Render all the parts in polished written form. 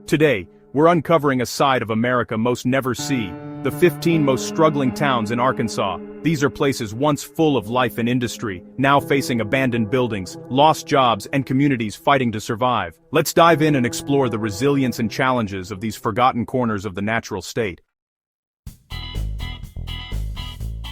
Today, we're uncovering a side of America most never see, the 15 most struggling towns in Arkansas. These are places once full of life and industry, now facing abandoned buildings, lost jobs, and communities fighting to survive. Let's dive in and explore the resilience and challenges of these forgotten corners of the natural state.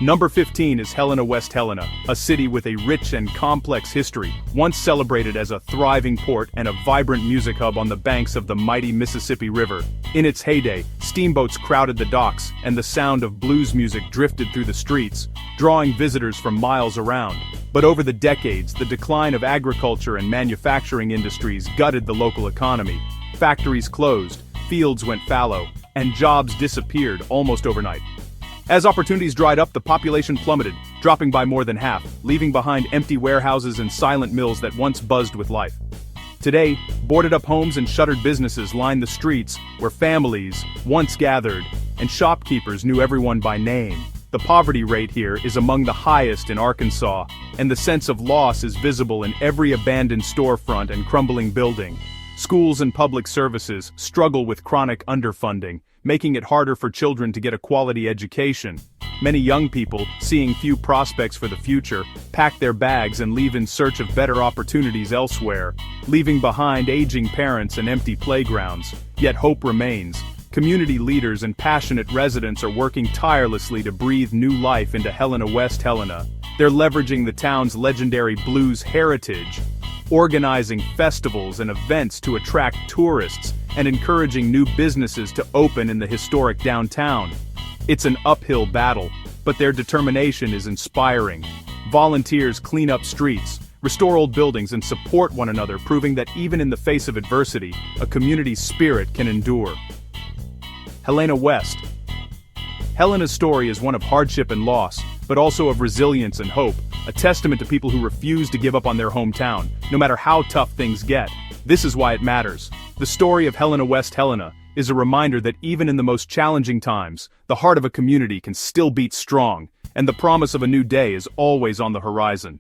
Number 15 is Helena, West Helena, a city with a rich and complex history, once celebrated as a thriving port and a vibrant music hub on the banks of the mighty Mississippi River. In its heyday, steamboats crowded the docks, and the sound of blues music drifted through the streets, drawing visitors from miles around. But over the decades, the decline of agriculture and manufacturing industries gutted the local economy. Factories closed, fields went fallow, and jobs disappeared almost overnight. As opportunities dried up, the population plummeted, dropping by more than half, leaving behind empty warehouses and silent mills that once buzzed with life. Today, boarded-up homes and shuttered businesses line the streets where families once gathered, and shopkeepers knew everyone by name. The poverty rate here is among the highest in Arkansas, and the sense of loss is visible in every abandoned storefront and crumbling building. Schools and public services struggle with chronic underfunding, making it harder for children to get a quality education. Many young people, seeing few prospects for the future, pack their bags and leave in search of better opportunities elsewhere, leaving behind aging parents and empty playgrounds. Yet hope remains. Community leaders and passionate residents are working tirelessly to breathe new life into Helena, West Helena. They're leveraging the town's legendary blues heritage, organizing festivals and events to attract tourists, and encouraging new businesses to open in the historic downtown. It's an uphill battle, but their determination is inspiring. Volunteers clean up streets, restore old buildings, and support one another, proving that even in the face of adversity, a community spirit can endure. Helena, West. Helena's story is one of hardship and loss, but also of resilience and hope, a testament to people who refuse to give up on their hometown, no matter how tough things get. This is why it matters. The story of Helena, West Helena is a reminder that even in the most challenging times, the heart of a community can still beat strong, and the promise of a new day is always on the horizon.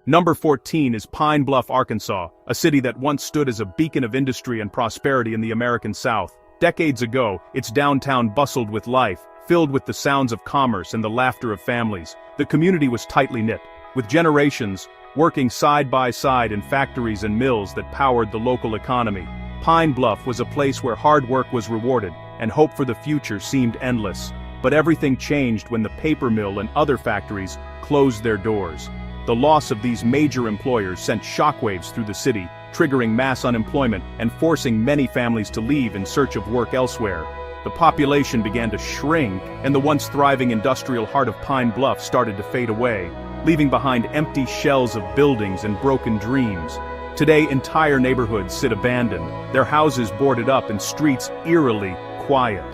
Number 14 is Pine Bluff, Arkansas, a city that once stood as a beacon of industry and prosperity in the American South. Decades ago, its downtown bustled with life, filled with the sounds of commerce and the laughter of families. The community was tightly knit, with generations working side by side in factories and mills that powered the local economy. Pine Bluff was a place where hard work was rewarded, and hope for the future seemed endless. But everything changed when the paper mill and other factories closed their doors. The loss of these major employers sent shockwaves through the city, triggering mass unemployment and forcing many families to leave in search of work elsewhere. The population began to shrink, and the once thriving industrial heart of Pine Bluff started to fade away, leaving behind empty shells of buildings and broken dreams. Today, entire neighborhoods sit abandoned, their houses boarded up and streets eerily quiet.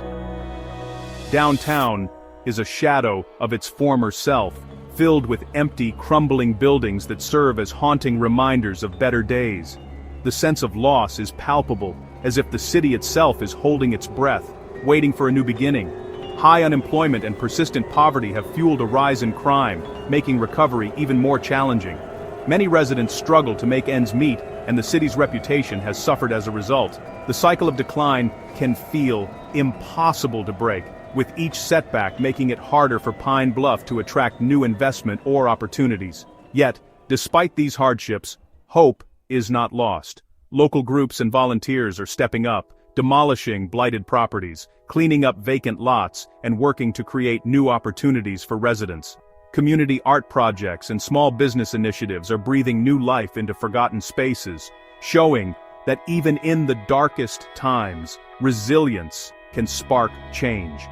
Downtown is a shadow of its former self, filled with empty, crumbling buildings that serve as haunting reminders of better days. The sense of loss is palpable, as if the city itself is holding its breath, waiting for a new beginning. High unemployment and persistent poverty have fueled a rise in crime, making recovery even more challenging. Many residents struggle to make ends meet, and the city's reputation has suffered as a result. The cycle of decline can feel impossible to break, with each setback making it harder for Pine Bluff to attract new investment or opportunities. Yet, despite these hardships, hope is not lost. Local groups and volunteers are stepping up, demolishing blighted properties, cleaning up vacant lots, and working to create new opportunities for residents. Community art projects and small business initiatives are breathing new life into forgotten spaces, showing that even in the darkest times, resilience can spark change.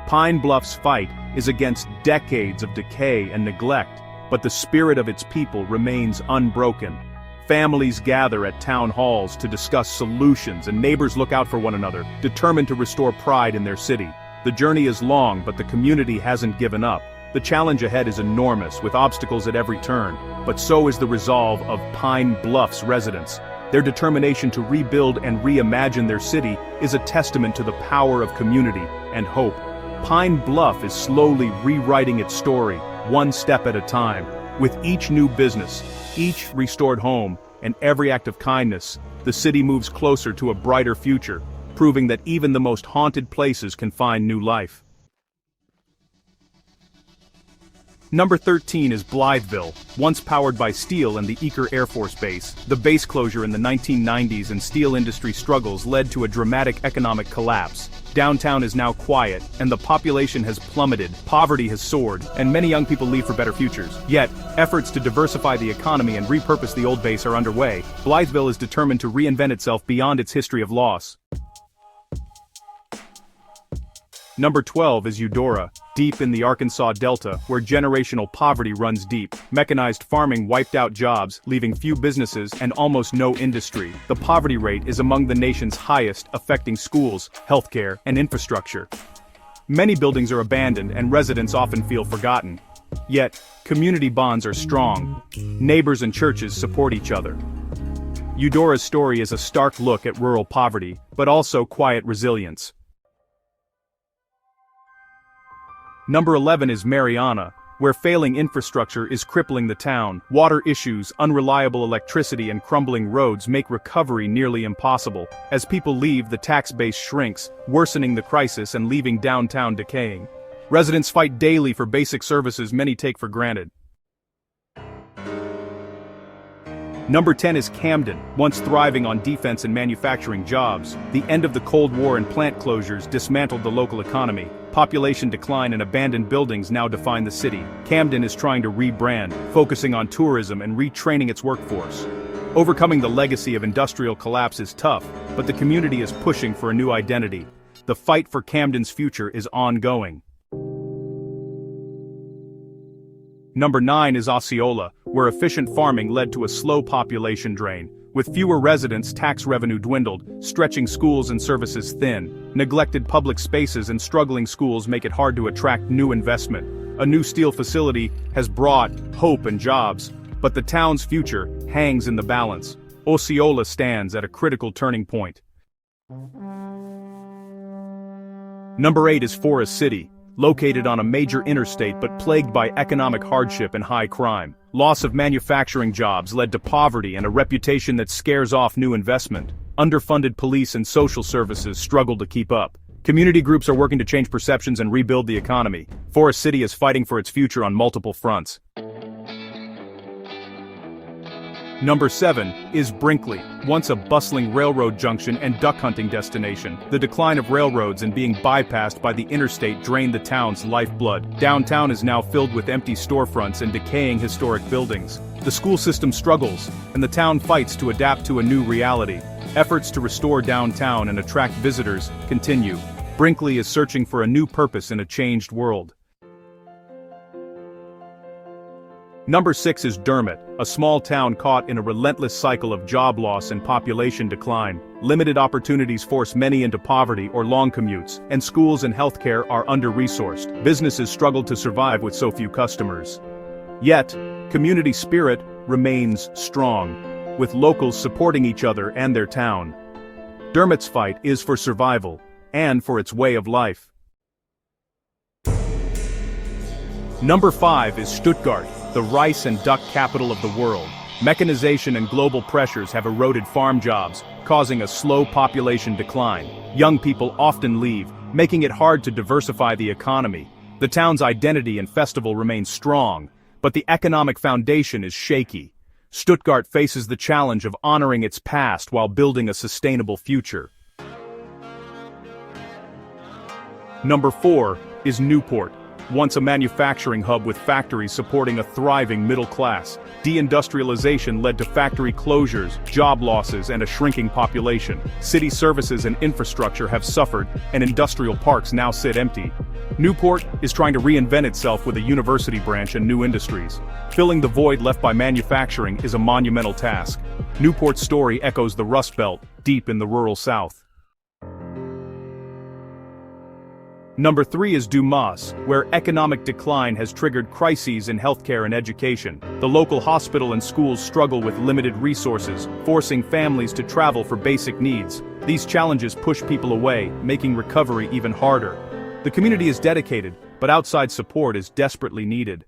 Pine Bluff's fight is against decades of decay and neglect, but the spirit of its people remains unbroken. Families gather at town halls to discuss solutions, and neighbors look out for one another, determined to restore pride in their city. The journey is long, but the community hasn't given up. The challenge ahead is enormous, with obstacles at every turn, but so is the resolve of Pine Bluff's residents. Their determination to rebuild and reimagine their city is a testament to the power of community and hope. Pine Bluff is slowly rewriting its story, one step at a time. With each new business, each restored home, and every act of kindness, the city moves closer to a brighter future, proving that even the most haunted places can find new life. Number 13 is Blytheville, once powered by steel and the Eaker Air Force Base. The base closure in the 1990s and steel industry struggles led to a dramatic economic collapse. Downtown is now quiet, and the population has plummeted, poverty has soared, and many young people leave for better futures. Yet, efforts to diversify the economy and repurpose the old base are underway. Blytheville is determined to reinvent itself beyond its history of loss. Number 12 is Eudora, deep in the Arkansas Delta, where generational poverty runs deep. Mechanized farming wiped out jobs, leaving few businesses and almost no industry. The poverty rate is among the nation's highest, affecting schools, healthcare, and infrastructure. Many buildings are abandoned and residents often feel forgotten. Yet, community bonds are strong. Neighbors and churches support each other. Eudora's story is a stark look at rural poverty, but also quiet resilience. Number 11 is Mariana, where failing infrastructure is crippling the town. Water issues, unreliable electricity, and crumbling roads make recovery nearly impossible. As people leave, the tax base shrinks, worsening the crisis and leaving downtown decaying. Residents fight daily for basic services many take for granted. Number 10 is Camden, once thriving on defense and manufacturing jobs. The end of the Cold War and plant closures dismantled the local economy. Population decline and abandoned buildings now define the city. Camden is trying to rebrand, focusing on tourism and retraining its workforce. Overcoming the legacy of industrial collapse is tough, but the community is pushing for a new identity. The fight for Camden's future is ongoing. Number 9 is Osceola, where efficient farming led to a slow population drain. With fewer residents, tax revenue dwindled, stretching schools and services thin. Neglected public spaces and struggling schools make it hard to attract new investment. A new steel facility has brought hope and jobs, but the town's future hangs in the balance. Osceola stands at a critical turning point. Number 8 is Forest City, located on a major interstate but plagued by economic hardship and high crime. Loss of manufacturing jobs led to poverty and a reputation that scares off new investment. Underfunded police and social services struggle to keep up. Community groups are working to change perceptions and rebuild the economy. Forest City is fighting for its future on multiple fronts. Number 7 is Brinkley, once a bustling railroad junction and duck hunting destination. The decline of railroads and being bypassed by the interstate drained the town's lifeblood. Downtown is now filled with empty storefronts and decaying historic buildings. The school system struggles, and the town fights to adapt to a new reality. Efforts to restore downtown and attract visitors continue. Brinkley is searching for a new purpose in a changed world. Number 6 is Dermott, a small town caught in a relentless cycle of job loss and population decline. Limited opportunities force many into poverty or long commutes, and schools and healthcare are under-resourced. Businesses struggle to survive with so few customers. Yet, community spirit remains strong, with locals supporting each other and their town. Dermott's fight is for survival, and for its way of life. Number 5 is Stuttgart, the rice and duck capital of the world. Mechanization and global pressures have eroded farm jobs, causing a slow population decline. Young people often leave, making it hard to diversify the economy. The town's identity and festival remain strong, but the economic foundation is shaky. Stuttgart faces the challenge of honoring its past while building a sustainable future. Number 4 is Newport, once a manufacturing hub with factories supporting a thriving middle class. Deindustrialization led to factory closures, job losses, and a shrinking population. City services and infrastructure have suffered, and industrial parks now sit empty. Newport is trying to reinvent itself with a university branch and new industries. Filling the void left by manufacturing is a monumental task. Newport's story echoes the Rust Belt, deep in the rural South. Number 3 is Dumas, where economic decline has triggered crises in healthcare and education. The local hospital and schools struggle with limited resources, forcing families to travel for basic needs. These challenges push people away, making recovery even harder. The community is dedicated, but outside support is desperately needed.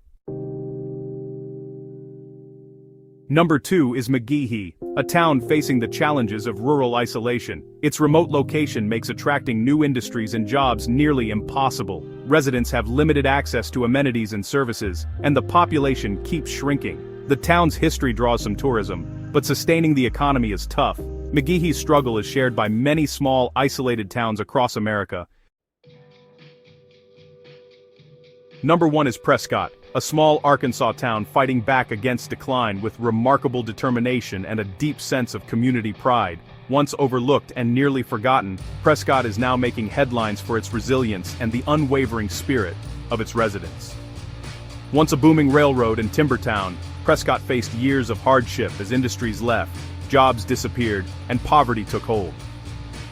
Number 2 is McGehee, a town facing the challenges of rural isolation. Its remote location makes attracting new industries and jobs nearly impossible. Residents have limited access to amenities and services, and the population keeps shrinking. The town's history draws some tourism, but sustaining the economy is tough. McGehee's struggle is shared by many small, isolated towns across America. Number 1 is Prescott, a small Arkansas town fighting back against decline with remarkable determination and a deep sense of community pride. Once overlooked and nearly forgotten, Prescott is now making headlines for its resilience and the unwavering spirit of its residents. Once a booming railroad and timber town, Prescott faced years of hardship as industries left, jobs disappeared, and poverty took hold.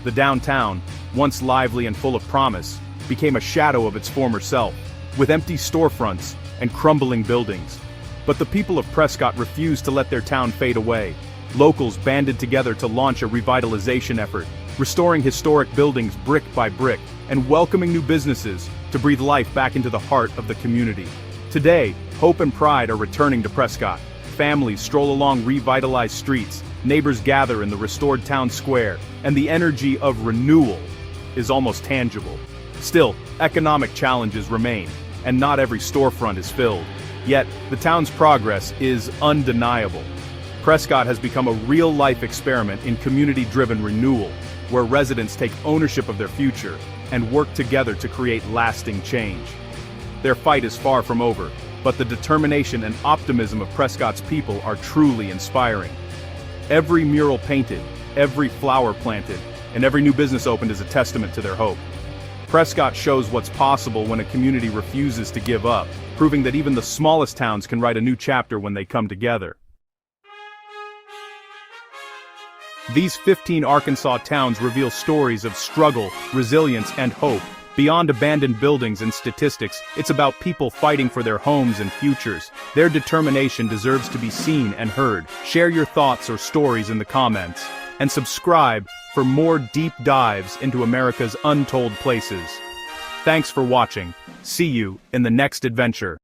The downtown, once lively and full of promise, became a shadow of its former self, with empty storefronts and crumbling buildings. But the people of Prescott refused to let their town fade away. Locals banded together to launch a revitalization effort, restoring historic buildings brick by brick, and welcoming new businesses to breathe life back into the heart of the community. Today, hope and pride are returning to Prescott. Families stroll along revitalized streets, neighbors gather in the restored town square, and the energy of renewal is almost tangible. Still, economic challenges remain, and not every storefront is filled. Yet, the town's progress is undeniable. Prescott has become a real-life experiment in community-driven renewal, where residents take ownership of their future and work together to create lasting change. Their fight is far from over, but the determination and optimism of Prescott's people are truly inspiring. Every mural painted, every flower planted, and every new business opened is a testament to their hope. Prescott shows what's possible when a community refuses to give up, proving that even the smallest towns can write a new chapter when they come together. These 15 Arkansas towns reveal stories of struggle, resilience, and hope. Beyond abandoned buildings and statistics, it's about people fighting for their homes and futures. Their determination deserves to be seen and heard. Share your thoughts or stories in the comments, and subscribe for more deep dives into America's untold places. Thanks for watching. See you in the next adventure.